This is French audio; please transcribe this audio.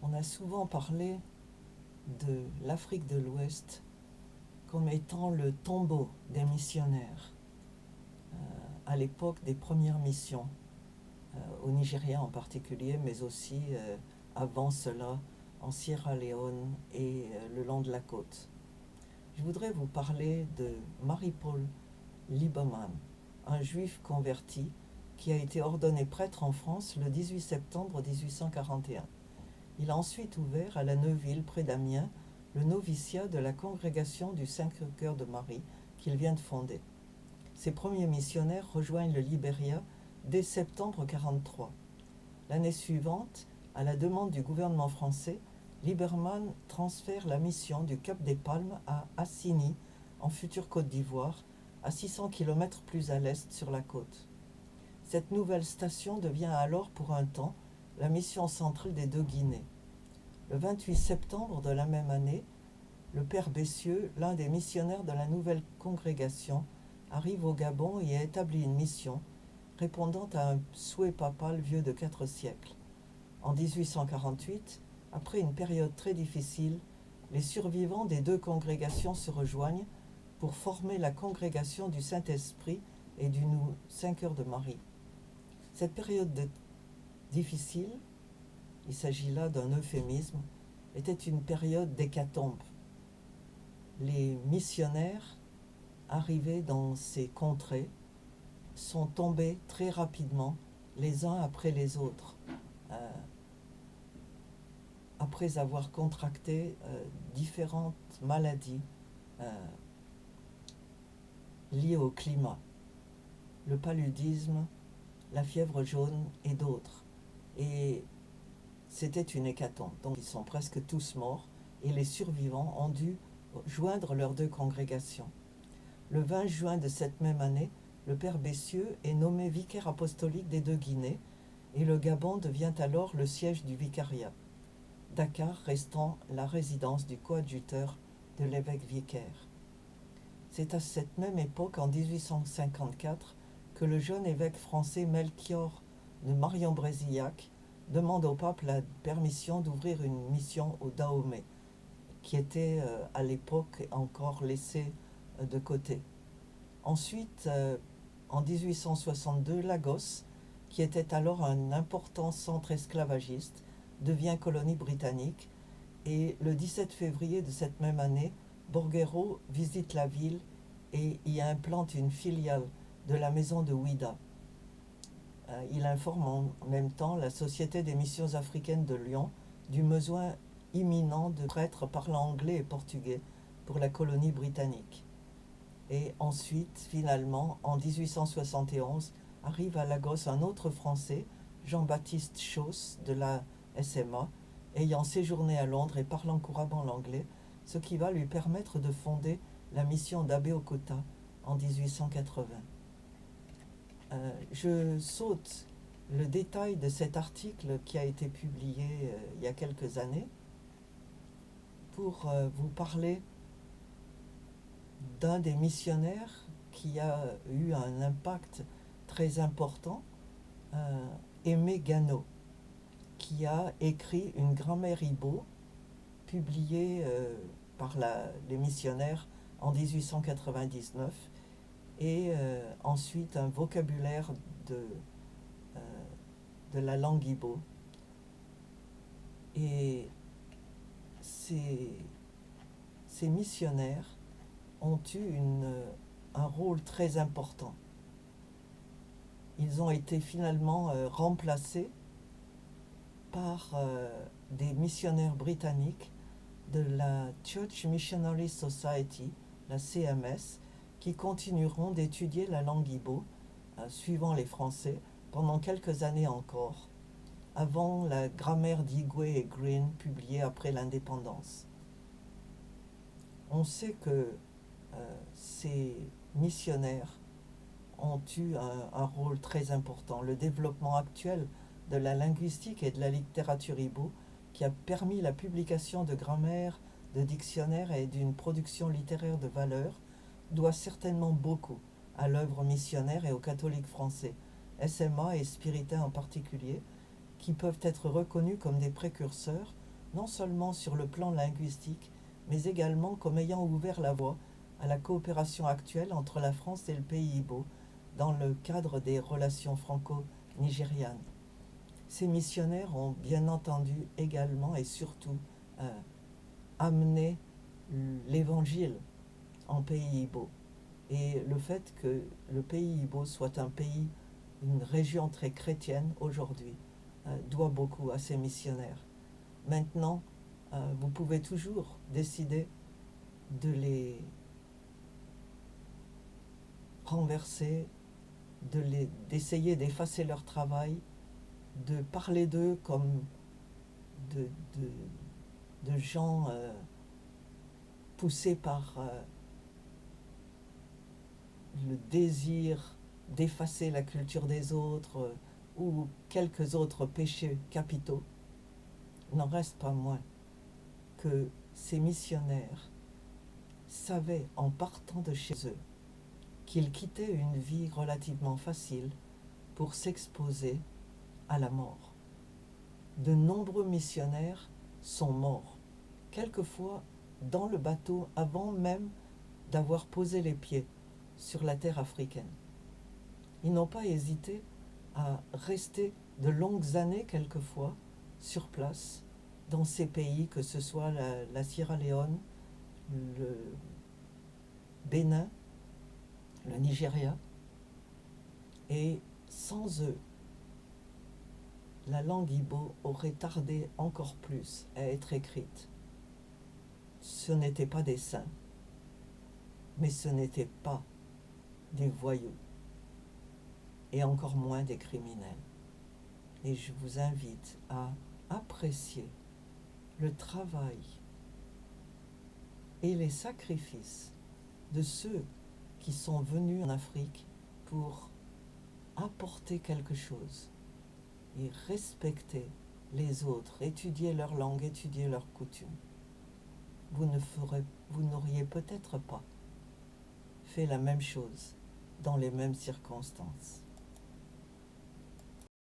On a souvent parlé de l'Afrique de l'Ouest comme étant le tombeau des missionnaires à l'époque des premières missions, au Nigeria en particulier, mais aussi avant cela en Sierra Leone et le long de la côte. Je voudrais vous parler de Mary-Paul Lieberman, un juif converti qui a été ordonné prêtre en France le 18 septembre 1841. Il a ensuite ouvert à la Neuville, près d'Amiens, le noviciat de la congrégation du Saint-Cœur de Marie qu'il vient de fonder. Ses premiers missionnaires rejoignent le Libéria dès septembre 1943. L'année suivante, à la demande du gouvernement français, Lieberman transfère la mission du Cap des Palmes à Assigny, en future Côte d'Ivoire, à 600 km plus à l'est sur la côte. Cette nouvelle station devient alors pour un temps la mission centrale des deux Guinées. Le 28 septembre de la même année, le père Bessieux, l'un des missionnaires de la nouvelle congrégation, arrive au Gabon et établit une mission répondant à un souhait papal vieux de 4 siècles. En 1848, après une période très difficile, les survivants des deux congrégations se rejoignent pour former la congrégation du Saint-Esprit et du Saint-Cœur de Marie. Cette période difficile, il s'agit là d'un euphémisme, était une période d'hécatombe. Les missionnaires arrivés dans ces contrées sont tombés très rapidement les uns après les autres, après avoir contracté différentes maladies liées au climat, le paludisme, la fièvre jaune et d'autres. Et c'était une hécatombe. Donc ils sont presque tous morts et les survivants ont dû joindre leurs deux congrégations. Le 20 juin de cette même année, le père Bessieux est nommé vicaire apostolique des deux Guinées et le Gabon devient alors le siège du vicariat, Dakar restant la résidence du coadjuteur de l'évêque vicaire. C'est à cette même époque, en 1854, que le jeune évêque français Melchior de Marion-Brézillac demande au pape la permission d'ouvrir une mission au Dahomey, qui était à l'époque encore laissé de côté. Ensuite, en 1862, Lagos, qui était alors un important centre esclavagiste, devient colonie britannique et le 17 février de cette même année, Borguero visite la ville et y implante une filiale de la maison de Ouida. Il informe en même temps la Société des missions africaines de Lyon du besoin imminent de prêtres parlant anglais et portugais pour la colonie britannique. Et ensuite, finalement, en 1871, arrive à Lagos un autre Français, Jean-Baptiste Chausse de la SMA, ayant séjourné à Londres et parlant couramment l'anglais, ce qui va lui permettre de fonder la mission d'Abeokuta en 1880. Je saute le détail de cet article qui a été publié il y a quelques années pour vous parler d'un des missionnaires qui a eu un impact très important, Aimé Gano, qui a écrit une grammaire Ibo publiée par les missionnaires en 1899 et ensuite un vocabulaire de la langue Ibo. Et ces missionnaires ont eu un rôle très important. Ils ont été finalement remplacés par des missionnaires britanniques de la Church Missionary Society, la CMS, qui continueront d'étudier la langue Ibo, suivant les Français, pendant quelques années encore, avant la grammaire d'Igwe et Green, publiée après l'indépendance. On sait que ces missionnaires ont eu un rôle très important. Le développement actuel de la linguistique et de la littérature Ibo, qui a permis la publication de grammaires, de dictionnaires et d'une production littéraire de valeur, doit certainement beaucoup à l'œuvre missionnaire et aux catholiques français, SMA et spiritains en particulier, qui peuvent être reconnus comme des précurseurs non seulement sur le plan linguistique, mais également comme ayant ouvert la voie à la coopération actuelle entre la France et le pays Igbo dans le cadre des relations franco-nigérianes. Ces missionnaires ont bien entendu également et surtout amené l'évangile en pays Igbo. Et le fait que le pays Igbo soit un pays, une région très chrétienne aujourd'hui, doit beaucoup à ces missionnaires. Maintenant, vous pouvez toujours décider renverser, d'essayer d'effacer leur travail, de parler d'eux comme de, de gens poussés par le désir d'effacer la culture des autres ou quelques autres péchés capitaux. Il n'en reste pas moins que ces missionnaires savaient en partant de chez eux qu'ils quittaient une vie relativement facile pour s'exposer à la mort. De nombreux missionnaires sont morts, quelquefois dans le bateau avant même d'avoir posé les pieds sur la terre africaine. Ils n'ont pas hésité à rester de longues années quelquefois sur place dans ces pays, que ce soit la Sierra Leone, le Bénin, le Nigeria. Et sans eux, la langue Igbo aurait tardé encore plus à être écrite. Ce n'étaient pas des saints, mais ce n'étaient pas des voyous, et encore moins des criminels. Et je vous invite à apprécier le travail et les sacrifices de ceux qui sont venus en Afrique pour apporter quelque chose et respecter les autres, étudier leur langue, étudier leurs coutumes. Vous n'auriez peut-être pas fait la même chose dans les mêmes circonstances.